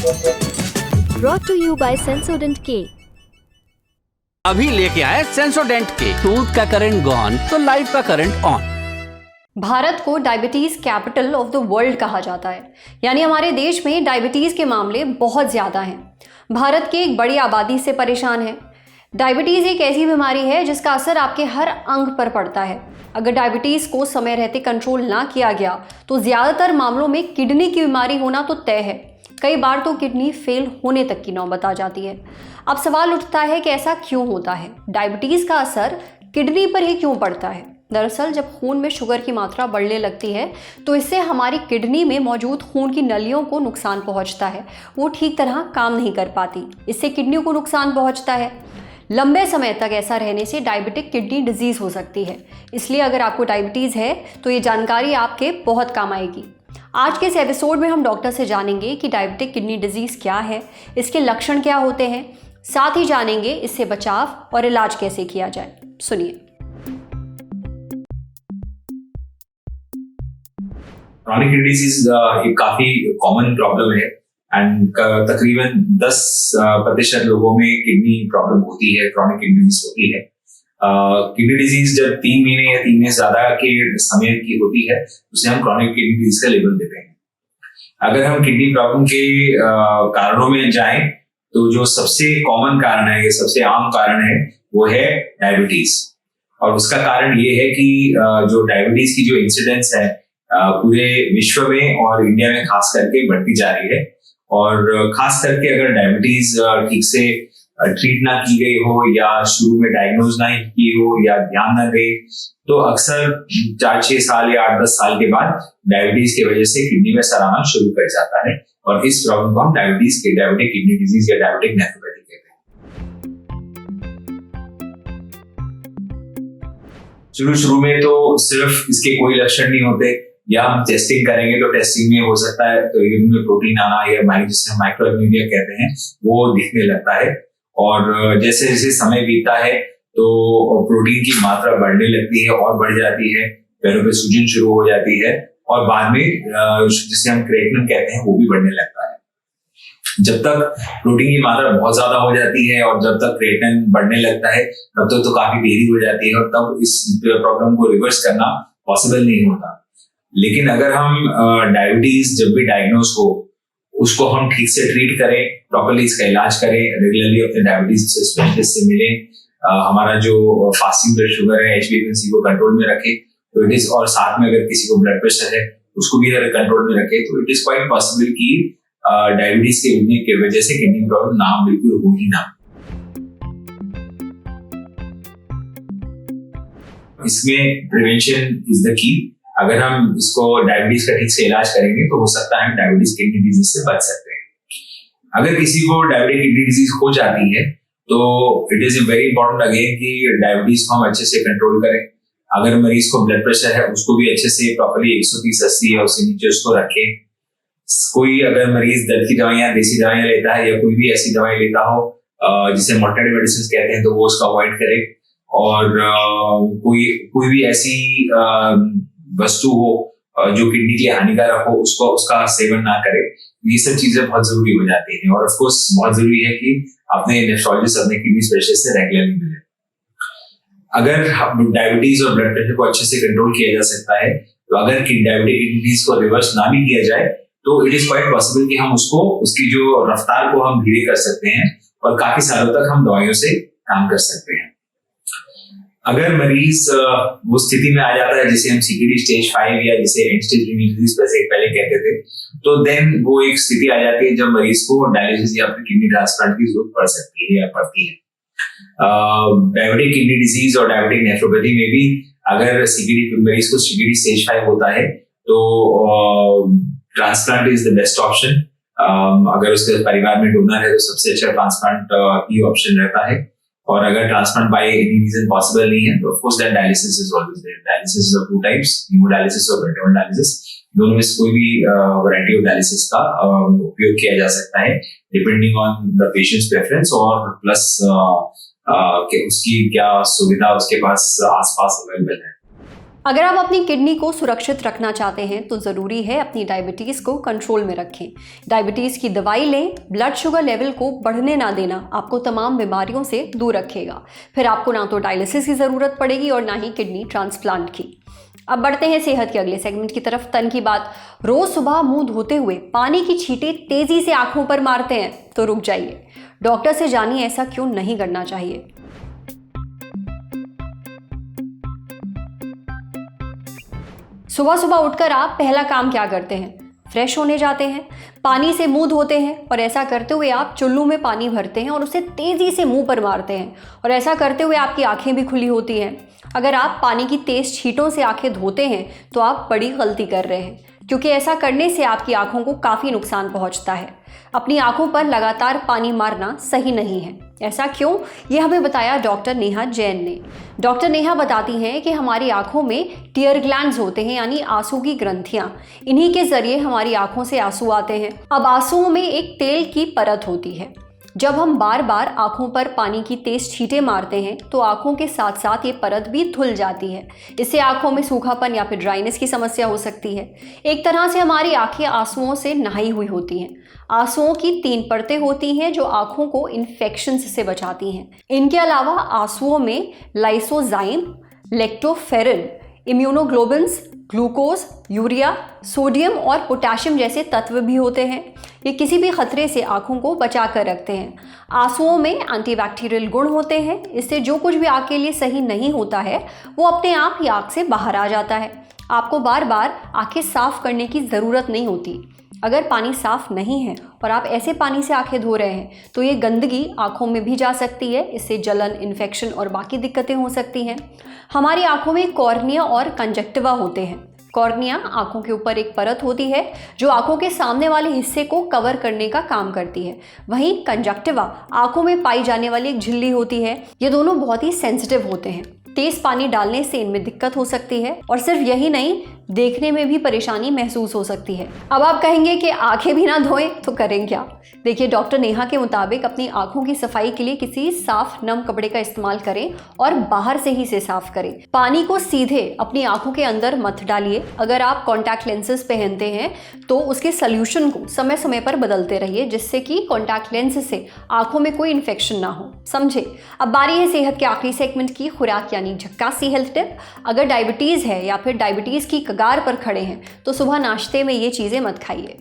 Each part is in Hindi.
Brought to you by Sensodyne K। अभी लेके आए सेंसोडेंट के। टूथ का करंट गॉन तो लाइफ का करंट ऑन। भारत को diabetes capital of the world कहा जाता है, यानी हमारे देश में डायबिटीज़ के मामले बहुत ज़्यादा हैं। भारत की एक बड़ी आबादी से परेशान है। डायबिटीज़ एक ऐसी बीमारी है जिसका असर आपके हर अंग पर पड़ता है। अगर डायबिटीज़ को समय रहते कंट्रोल ना किया गया तो ज़्यादातर मामलों में किडनी की बीमारी होना तो तय है। कई बार तो किडनी फेल होने तक की नौबत आ जाती है। अब सवाल उठता है कि ऐसा क्यों होता है? डायबिटीज़ का असर किडनी पर ही क्यों पड़ता है? दरअसल जब खून में शुगर की मात्रा बढ़ने लगती है तो इससे हमारी किडनी में मौजूद खून की नलियों को नुकसान पहुंचता है। वो ठीक तरह काम नहीं कर पाती, इससे किडनी को नुकसान पहुंचता है। लंबे समय तक ऐसा रहने से डायबिटिक किडनी डिजीज़ हो सकती है। इसलिए अगर आपको डायबिटीज़ है तो ये जानकारी आपके बहुत काम आएगी। आज के इस एपिसोड में हम डॉक्टर से जानेंगे कि डायबिटिक किडनी डिजीज़ क्या है, इसके लक्षण क्या होते हैं, साथ ही जानेंगे इससे बचाव और इलाज कैसे किया जाए। सुनिए। क्रोनिक किडनी डिजीज एक काफी कॉमन प्रॉब्लम है एंड तकरीबन 10% लोगों में किडनी प्रॉब्लम होती है, क्रोनिक किडनी डिजीज होती है। किडनी डिजीज जब 3 महीने या 3 महीने ज्यादा के समय की होती है उसे हम क्रोनिक किडनी डिजीज का लेबल देते हैं। अगर हम किडनी प्रॉब्लम के कारणों में जाएं तो जो सबसे कॉमन कारण है, सबसे आम कारण है, वो है डायबिटीज। और उसका कारण ये है कि जो डायबिटीज की जो इंसिडेंस है पूरे विश्व में और इंडिया में खास करके बढ़ती जा रही है। और खास करके अगर डायबिटीज ठीक से ट्रीट ना की गई हो या शुरू में डायग्नोज ना की हो या ध्यान ना दे तो अक्सर 4-6 साल या 8-10 साल के बाद डायबिटीज की वजह से किडनी में असर आना शुरू कर जाता है। और इस प्रॉब्लम को हम डायबिटिक किडनी डिजीज या डायबिटिक नेफ्रोपैथी कहते हैं। शुरू में तो सिर्फ इसके कोई लक्षण नहीं होते, या हम टेस्टिंग करेंगे तो टेस्टिंग में हो सकता है तो यूरिन में प्रोटीन आना या जिसे हम माइक्रोएल्यूमिनिया कहते हैं वो दिखने लगता है। और जैसे जैसे समय बीतता है तो प्रोटीन की मात्रा बढ़ने लगती है और बढ़ जाती है, पैरों पे सूजन शुरू हो जाती है और बाद में जिसे हम क्रेटिनिन कहते हैं वो भी बढ़ने लगता है। जब तक प्रोटीन की मात्रा बहुत ज्यादा हो जाती है और जब तक क्रेटिनिन बढ़ने लगता है तब तक तो काफी देरी हो जाती है और तब इस प्रॉब्लम को रिवर्स करना पॉसिबल नहीं होता। लेकिन अगर हम डायबिटीज जब भी डायग्नोज हो उसको हम ठीक से ट्रीट करें, प्रॉपर्ली इसका इलाज करें, रेगुलरली अपने डायबिटीज स्पेशलिस्ट से मिलें, हमारा जो फास्टिंग ब्लड शुगर है HbA1c को कंट्रोल में रखें तो इट इज, और साथ में अगर किसी को ब्लड प्रेशर है उसको भी अगर कंट्रोल में रखें तो इट इज क्वाइट पॉसिबल कि डायबिटीज के वजह से किडनी प्रॉब्लम ना बिल्कुल हो ही ना। इसमें प्रिवेंशन इज द की। अगर हम इसको डायबिटीज का ठीक से इलाज करेंगे तो हो सकता है डायबिटीज किडनी डिजीज से बच सकते हैं। अगर किसी को डायबिटिक किडनी डिजीज हो जाती है तो it is very important again कि डायबिटीज को हम अच्छे से कंट्रोल करें। अगर मरीज को ब्लड प्रेशर है उसको भी अच्छे से प्रॉपर्ली 130/80 या उससे नीचे उसको रखें। कोई अगर मरीज दर्द की दवाइयां, देसी दवाइयां लेता है या कोई भी ऐसी दवाई लेता हो जिसे मोर्टालिटी मेडिसिन कहते हैं तो वो उसका अवॉइड करे। और कोई भी ऐसी वस्तु हो जो किडनी के लिए हानिकारक हो उसका सेवन ना करे। ये सब चीजें बहुत जरूरी हो जाती हैं। और ऑफ कोर्स बहुत जरूरी है कि अपने नेफ्रोलॉजिस्ट, अपने किडनी स्पेशलिस्ट से रेगुलरली मिलें। अगर डायबिटीज और ब्लड प्रेशर को अच्छे से कंट्रोल किया जा सकता है तो अगर डायबिटिक किडनी डिजीज को रिवर्स ना भी किया जाए तो इट इज क्वाइट पॉसिबल कि हम उसकी जो रफ्तार को हम धीरे कर सकते हैं और काफी सालों तक हम दवाइयों से काम कर सकते हैं। अगर मरीज वो स्थिति में आ जाता है जिसे हम CKD स्टेज 5 या जिसे एंड स्टेज किडनी डिजीज पहले कहते थे तो देन वो एक स्थिति आ जाती है जब मरीज को डायलिसिस या फिर किडनी ट्रांसप्लांट की जरूरत पड़ सकती है या पड़ती है। डायबिटिक किडनी डिजीज और डायबिटिक नेफ्रोपैथी में भी अगर मरीज को CKD स्टेज 5 होता है तो transplant is the best option. अगर उसके परिवार में डोनर है तो सबसे अच्छा ट्रांसप्लांट ही ऑप्शन रहता है। और अगर transplant by any reason possible नहीं है तो of course that dialysis is always there. Dialysis is of 2 types, hemodialysis और पेरिटोनियल डायलिसिस। दोनों में से कोई भी वैरायटी ऑफ डायलिसिस का उपयोग किया जा सकता है depending on the patients preference और प्लस कि उसकी क्या सुविधा उसके पास आसपास अवेलेबल है। अगर आप अपनी किडनी को सुरक्षित रखना चाहते हैं तो ज़रूरी है अपनी डायबिटीज़ को कंट्रोल में रखें। डायबिटीज़ की दवाई लें, ब्लड शुगर लेवल को बढ़ने ना देना आपको तमाम बीमारियों से दूर रखेगा। फिर आपको ना तो डायलिसिस की ज़रूरत पड़ेगी और ना ही किडनी ट्रांसप्लांट की। अब बढ़ते हैं सेहत के अगले सेगमेंट की तरफ। तन की बात। रोज़ सुबह मुंह धोते हुए पानी की छींटें तेज़ी से आंखों पर मारते हैं तो रुक जाइए, डॉक्टर से जानिए ऐसा क्यों नहीं करना चाहिए। सुबह सुबह उठकर आप पहला काम क्या करते हैं? फ्रेश होने जाते हैं, पानी से मुंह धोते हैं और ऐसा करते हुए आप चुल्लू में पानी भरते हैं और उसे तेज़ी से मुंह पर मारते हैं और ऐसा करते हुए आपकी आंखें भी खुली होती हैं। अगर आप पानी की तेज़ छींटों से आंखें धोते हैं तो आप बड़ी गलती कर रहे हैं, क्योंकि ऐसा करने से आपकी आंखों को काफ़ी नुकसान पहुंचता है। अपनी आंखों पर लगातार पानी मारना सही नहीं है। ऐसा क्यों, ये हमें बताया डॉक्टर नेहा जैन ने। डॉक्टर नेहा बताती हैं कि हमारी आंखों में टीयर ग्लैंड्स होते हैं, यानी आंसू की ग्रंथियां। इन्हीं के जरिए हमारी आंखों से आंसू आते हैं। अब आंसुओं में एक तेल की परत होती है। जब हम बार बार आंखों पर पानी की तेज छींटे मारते हैं तो आंखों के साथ साथ ये परत भी धुल जाती है। इससे आंखों में सूखापन या फिर ड्राइनेस की समस्या हो सकती है। एक तरह से हमारी आंखें आंसुओं से नहाई हुई होती हैं। आंसुओं की 3 परतें होती हैं जो आंखों को इन्फेक्शंस से बचाती हैं। इनके अलावा आंसुओं में lysozyme, lactoferrin, immunoglobins, glucose, urea, sodium और पोटेशियम जैसे तत्व भी होते हैं। ये किसी भी खतरे से आंखों को बचा कर रखते हैं। आंसुओं में एंटीबैक्टीरियल गुण होते हैं। इससे जो कुछ भी आंख के लिए सही नहीं होता है वो अपने आप ही आंख से बाहर आ जाता है। आपको बार बार आंखें साफ करने की ज़रूरत नहीं होती। अगर पानी साफ नहीं है और आप ऐसे पानी से आंखें धो रहे हैं तो ये गंदगी आंखों में भी जा सकती है। इससे जलन, इन्फेक्शन और बाकी दिक्कतें हो सकती हैं। हमारी आंखों में कॉर्निया और कंजक्टिवा होते हैं। कॉर्निया आंखों के ऊपर एक परत होती है जो आंखों के सामने वाले हिस्से को कवर करने का काम करती है। वहीं कंजक्टिवा आंखों में पाई जाने वाली एक झिल्ली होती है। ये दोनों बहुत ही सेंसिटिव होते हैं। तेज पानी डालने से इनमें दिक्कत हो सकती है और सिर्फ यही नहीं, देखने में भी परेशानी महसूस हो सकती है। अब आप कहेंगे कि आंखें भी ना धोएं तो करें क्या? देखिए, डॉक्टर नेहा के मुताबिक अपनी आंखों की सफाई के लिए किसी साफ नम कपड़े का इस्तेमाल करें और बाहर से ही इसे साफ करें। पानी को सीधे अपनी आंखों के अंदर मत डालिए। अगर आप कॉन्टैक्ट लेंसेज पहनते हैं तो उसके सोल्यूशन को समय समय पर बदलते रहिए, जिससे कि कॉन्टैक्ट लेंस से आंखों में कोई इन्फेक्शन ना हो। समझे? अब बारी है सेहत के आखिरी सेगमेंट की, खुराक यानी झक्कासी हेल्थ टिप। अगर डायबिटीज़ है या फिर डायबिटीज़ की कगार पर खड़े हैं तो सुबह नाश्ते में ये चीज़ें मत खाइए।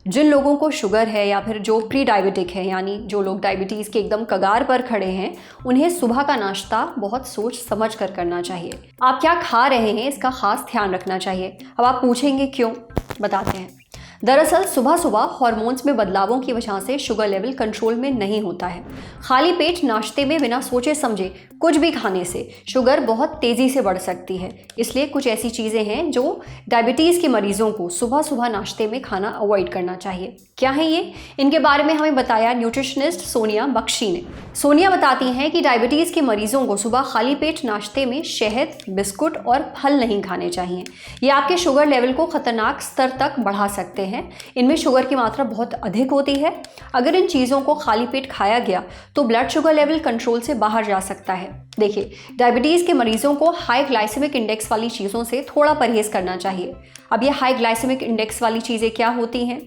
जिन लोगों को शुगर है या फिर जो प्री डायबिटिक है, यानी जो लोग डायबिटीज़ के एकदम कगार पर खड़े हैं, उन्हें सुबह का नाश्ता बहुत सोच समझ कर करना चाहिए। आप क्या खा रहे हैं इसका खास ध्यान रखना चाहिए। अब आप पूछेंगे क्यों? बताते हैं। दरअसल सुबह सुबह हार्मोन्स में बदलावों की वजह से शुगर लेवल कंट्रोल में नहीं होता है। खाली पेट नाश्ते में बिना सोचे समझे कुछ भी खाने से शुगर बहुत तेज़ी से बढ़ सकती है। इसलिए कुछ ऐसी चीज़ें हैं जो डायबिटीज़ के मरीजों को सुबह सुबह नाश्ते में खाना अवॉइड करना चाहिए। क्या है ये? इनके बारे में हमें बताया न्यूट्रिशनिस्ट सोनिया बख्शी ने। सोनिया बताती हैं कि डायबिटीज़ के मरीजों को सुबह खाली पेट नाश्ते में शहद, बिस्कुट और फल नहीं खाने चाहिए। ये आपके शुगर लेवल को खतरनाक स्तर तक बढ़ा सकते हैं। इनमें शुगर की मात्रा बहुत अधिक होती है। अगर इन चीज़ों को खाली पेट खाया गया तो ब्लड शुगर लेवल कंट्रोल से बाहर जा सकता है। देखिए, डायबिटीज़ के मरीजों को हाई ग्लाइसेमिक इंडेक्स वाली चीज़ों से थोड़ा परहेज़ करना चाहिए। अब ये हाई ग्लाइसेमिक इंडेक्स वाली चीज़ें क्या होती हैं?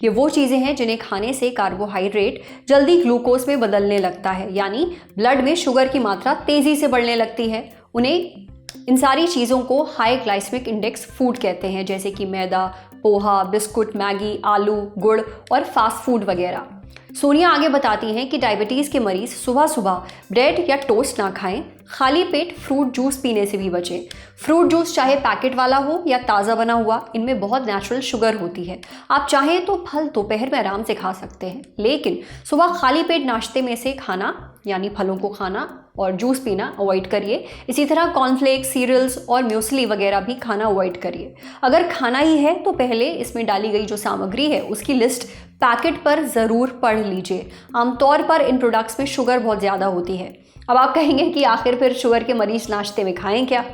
ये वो चीज़ें हैं जिन्हें खाने से कार्बोहाइड्रेट जल्दी ग्लूकोज में बदलने लगता है, यानी ब्लड में शुगर की मात्रा तेज़ी से बढ़ने लगती है। उन्हें इन सारी चीज़ों को हाई ग्लाइसेमिक इंडेक्स फूड कहते हैं, जैसे कि मैदा, पोहा, बिस्कुट, मैगी, आलू, गुड़ और फास्ट फूड वगैरह। सोनिया आगे बताती हैं कि डायबिटीज़ के मरीज़ सुबह सुबह ब्रेड या टोस्ट ना खाएं। खाली पेट फ्रूट जूस पीने से भी बचें। फ्रूट जूस चाहे पैकेट वाला हो या ताज़ा बना हुआ, इनमें बहुत नेचुरल शुगर होती है। आप चाहें तो फल दोपहर में आराम से खा सकते हैं, लेकिन सुबह खाली पेट नाश्ते में से खाना यानी फलों को खाना और जूस पीना अवॉइड करिए। इसी तरह कॉर्नफ्लेक्स, सीरियल्स और म्यूसली वगैरह भी खाना अवॉइड करिए। अगर खाना ही है तो पहले इसमें डाली गई जो सामग्री है उसकी लिस्ट पैकेट पर ज़रूर पढ़ लीजिए। आमतौर पर इन प्रोडक्ट्स में शुगर बहुत ज़्यादा होती है। अब आप कहेंगे कि आखिर फिर शुगर के मरीज नाश्ते में खाएं क्या?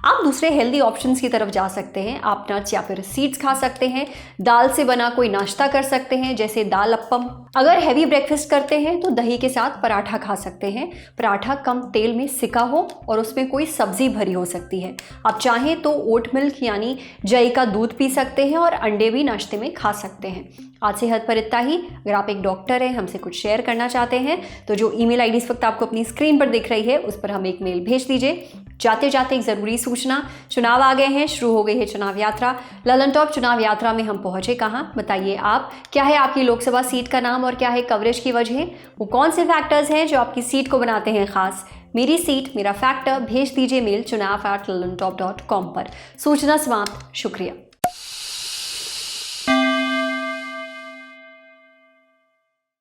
आप दूसरे हेल्दी ऑप्शंस की तरफ जा सकते हैं। आप नट्स या फिर सीड्स खा सकते हैं, दाल से बना कोई नाश्ता कर सकते हैं जैसे दाल अप्पम। अगर हैवी ब्रेकफास्ट करते हैं तो दही के साथ पराठा खा सकते हैं। पराठा कम तेल में सिका हो और उसमें कोई सब्जी भरी हो सकती है। आप चाहें तो ओट मिल्क यानी जई का दूध पी सकते हैं और अंडे भी नाश्ते में खा सकते हैं। आज सेहत पर इतना ही। अगर आप एक डॉक्टर हैं, हमसे कुछ शेयर करना चाहते हैं तो जो ईमेल आईडी इस वक्त आपको अपनी स्क्रीन पर दिख रही है उस पर हम एक मेल भेज दीजिए। जाते जाते एक ज़रूरी सूचना, चुनाव आ गए हैं, शुरू हो गई है चुनाव यात्रा। ललन टॉप चुनाव यात्रा में हम पहुंचे कहाँ, बताइए आप। क्या है आपकी लोकसभा सीट का नाम और क्या है कवरेज की वजह? वो कौन से फैक्टर्स हैं जो आपकी सीट को बनाते हैं खास? मेरी सीट मेरा फैक्टर, भेज दीजिए मेल chunav@lalontop.com पर। सूचना समाप्त। शुक्रिया।